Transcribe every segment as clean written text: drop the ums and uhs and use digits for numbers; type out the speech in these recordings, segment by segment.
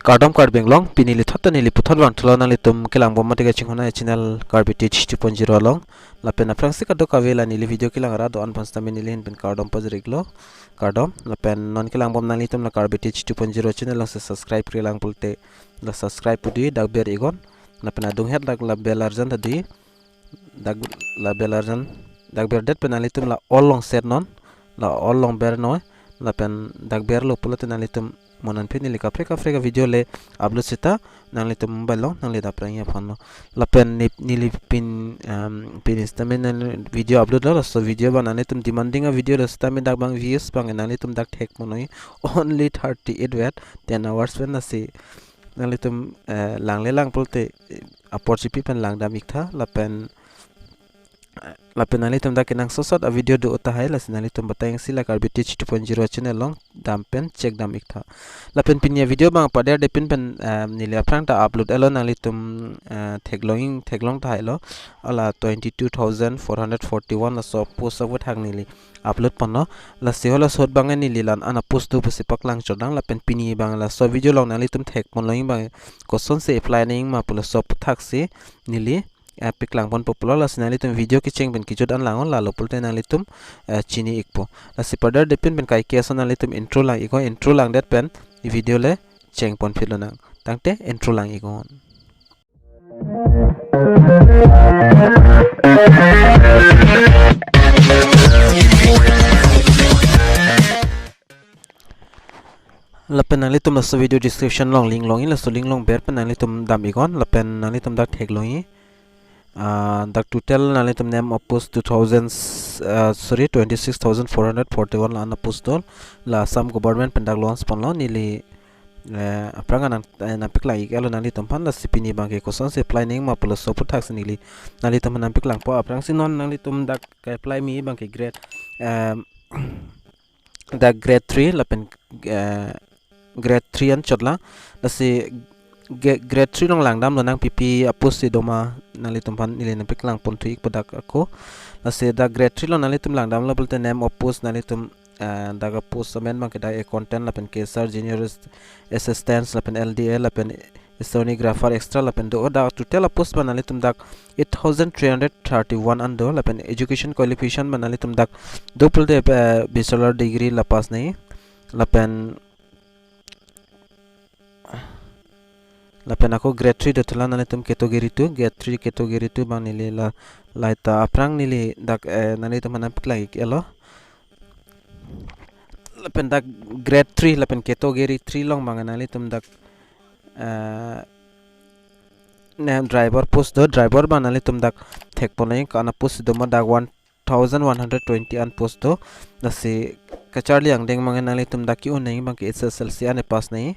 Kardom Karbing long pinili thotta nili puthot bang thlo nali tum kilang bomma tega chingona channel Karbi teach 2.0 long la pen aprang sika do kavela nili video kilang ra do an pansta minili hin pen Kardom pajriglo Kardom la pen non kilang bom nali tum la Karbi teach 2.0 channel lang se subscribe kilang pulte la subscribe pudi dag ber igon la pen adung het dag la bell arjan tadi dag la bell arjan dag ber det penali tum la all long set non la all long ber no la pen dag ber lo pulte nali tum monan pe nili kapre ka video le upload sita nang le tum mobile long nang le da prang ya phano la pen nili pin instamen video upload la so video banane tum demanding a video la stamen dak bang views bang nang le tum dak thek monoi only 38 watt 10 hours pen na se nang le tum lang le lang polte opportunity pen lang damik tha la pen nali tum dak nang sosot a video do uta hai la sinali tum batayang sila Karbi teach 2.0 channel long dam pen check dam ikha la pen pinya video bang pader de pin pen nili aprang ta upload elo nali tum theglong ta hailo ala 22,441 la so post of thang nili upload panno la sehola sot bang nili lan ana post do pasi paklang chodang la pen pini bang la so video long nali tum thek monloing bang koson se apply ning ma pula so thak se nili piklang pon popular la sinali tum video ki cheng ben ki jodan langon la lo pulte nali tum chini ikpo la sipada depend ben kai keso nali tum intro lang iko intro lang dat pen video le cheng pon philo nang tangte intro lang igon la pen nali tum la so video description long link long in la so link long ber pen nali tum dam igon la pen nali tum dak thek longi the total nalitum name of post 26,441 la post la Assam government pendak launch ponlo nili aprangan napik lagi kalau nalitum pan la sipini bangke koson se planning ma plus so tax nili nalitum napik lang po aprang sinon nalitum dak apply mi bangke grade dak grade 3 la pen grade 3 an chotla la si grade 3 long lang dam lo nang pp PUSI doma nalitum pan nili napik lang pon tuik padak ako la se da grade 3 lo nalitum lang dam lo bolte name of post nalitum daga post amen mang kada e content la pen kesar junior assistants la pen LDA la pen sonographer extra la pen do da total post ban nalitum dak 8,331 ando la pen education qualification ban nalitum dak do pulte bachelor degree la pass nahi la pen aku grade 3 do thla nalitum category 2 grade 3 category 2 bang nili la laita aprang nili dak nalitum manapik lagi elo lapen dak grade 3 lapen category 3 long bang nalitum dak name driver post do driver bang nalitum dak thek ponai kana post do ma dak 1,120 an post do nasi kacharli ang deng mang nalitum dak ki unai bang ke SSLC ane pass nahi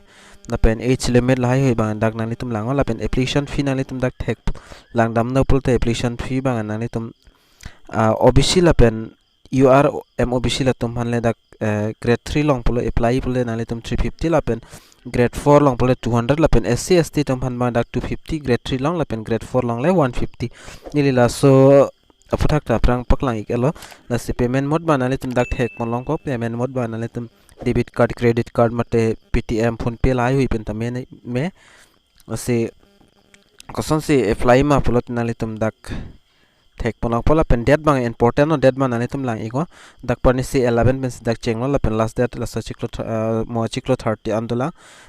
lapen age limit lai hoi bang dak nalitum lango lapen application fee nalitum dak thek lang dam no pulte application fee bang nalitum OBC lapen OBC la tum hanle dak grade 3 long pulo apply pulo nalitum 350 lapen grade 4 long pulo 200 lapen SC ST tum han bang dak 250 grade 3 long lapen grade 4 long le 150 nili la so aputhak ta prang paklang ikelo la si payment mode ba nalitum dak thek mon long ko payment mode ba nalitum debit card credit card mate PTM phone pay lai hui pen tamen me ase koson se apply ma pulot nalitum dak thek ponang pola pen date bang important no date man nalitum lang iko dak pani se 11 pen dak chenglo la pen last date la sa chiklo mo chiklo 30 andola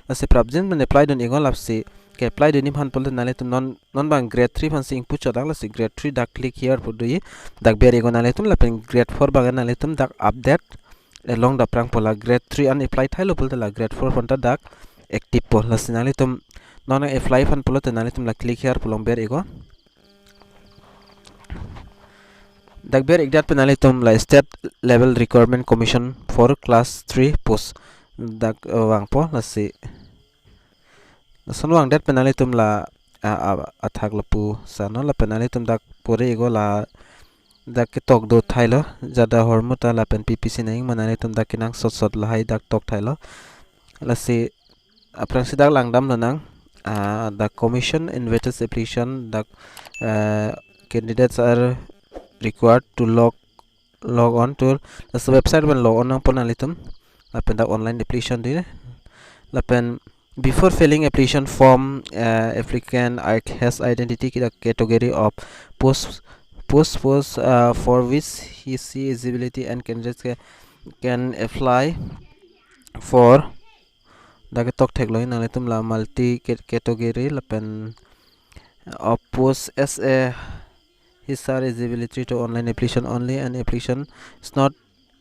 la se prabjin men apply don iko lap se ke apply don nim han pol nalitum non bang grade 3 fan se input chodang la se grade 3 dak click here pudui dak ber iko nalitum la pen grade 4 bang nalitum dak update along the prang pola grade 3 an apply thailo pol la grade 4 panta dak active pol la sinalitum non apply fan pol nalitum la click here polong ber iko dak ber igdat penalitum la state level requirement commission for class 3 post dak wang po la si sonwang dat penalitum la athak lapu sano la penalitum dak pore ego la dak tok do thailo jada hormuta la pen PPC naing manalitum dak kinang sot la hai dak tok thailo la si aprang sidak langdam lo nang the commission invites application dak candidates are required to log on to the website when log on pon nalitum lapen dak online application di lapen Before filling application form, applicant has identity the category of post for which he see eligibility, and candidates can apply for the tok tag loin na tum la multi category lapen of post as a his eligibility to online application only, and application is not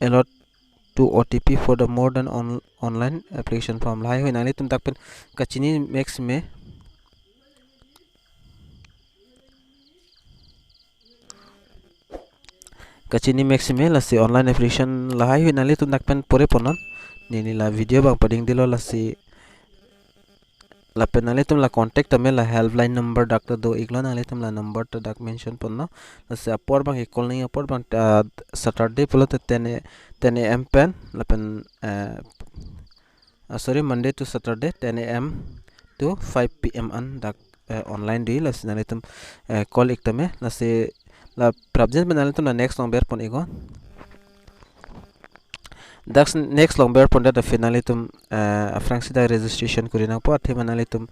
allowed to OTP for the more than online application form lai hoi nali tum tak pen kachini max me lasi online application lai hoi nali tum tak pen pore ponon ni la video bang pading dilo lasi la pen nali tum la contact tame la helpline number dak do iglo nali tum la number to dak mention ponno lasi apor bang call ni apor bang Saturday polo te 10 am pen la pen sorry, Monday to Saturday 10 am to 5 pm an dak online di lasi nali tum call iktame lasi la present nali tum la next number pon igon dax next long bear pon da finally tum frankly da registration kurina po athe manali tum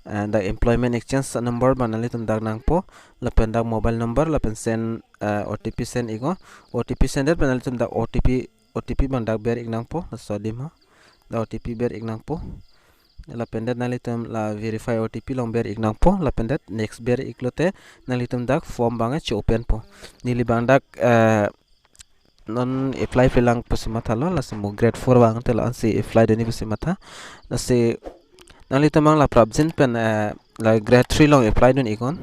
da employment exchange number manali tum dag nang po lapen da mobile number lapen send OTP send igo OTP sender manali tum da OTP man dag bear ignang po so dim da OTP bear ignang po lapen da nali tum la verify OTP long bear ignang po lapen da next bear iklote nali tum dag form banga chi open po nili bang dak non apply pelang pusimata lo la semu grade 4 bang tela ansi apply deni pusimata la se nali tamang la present pen la grade 3 long apply don ikon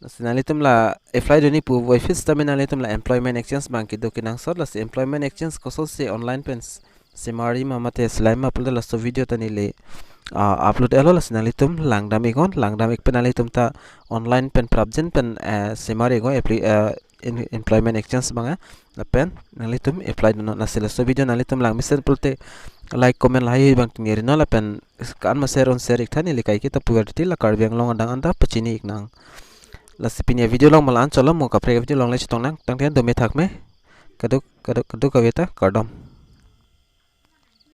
la se nali tam la apply deni pu office tamen nali tam la employment exchange bank kido kinang sor la se employment exchange koso se online pen semari mamate slime upload la so video tani le upload elo la sinali tum langdam ikon langdam ik penali tum ta online pen present pen semari go employment exchange banga la pen nali tum apply no na sela so video nali tum lang misen pulte like comment lai bang ngeri no la pen kan ma share on share ikthani likai ki ta puberty la Karbi long andang anda pachini iknang la sipinia video long malan cholo mo kapre video long le chitong nang tang thian do me thak me kaduk kaveta Kardom.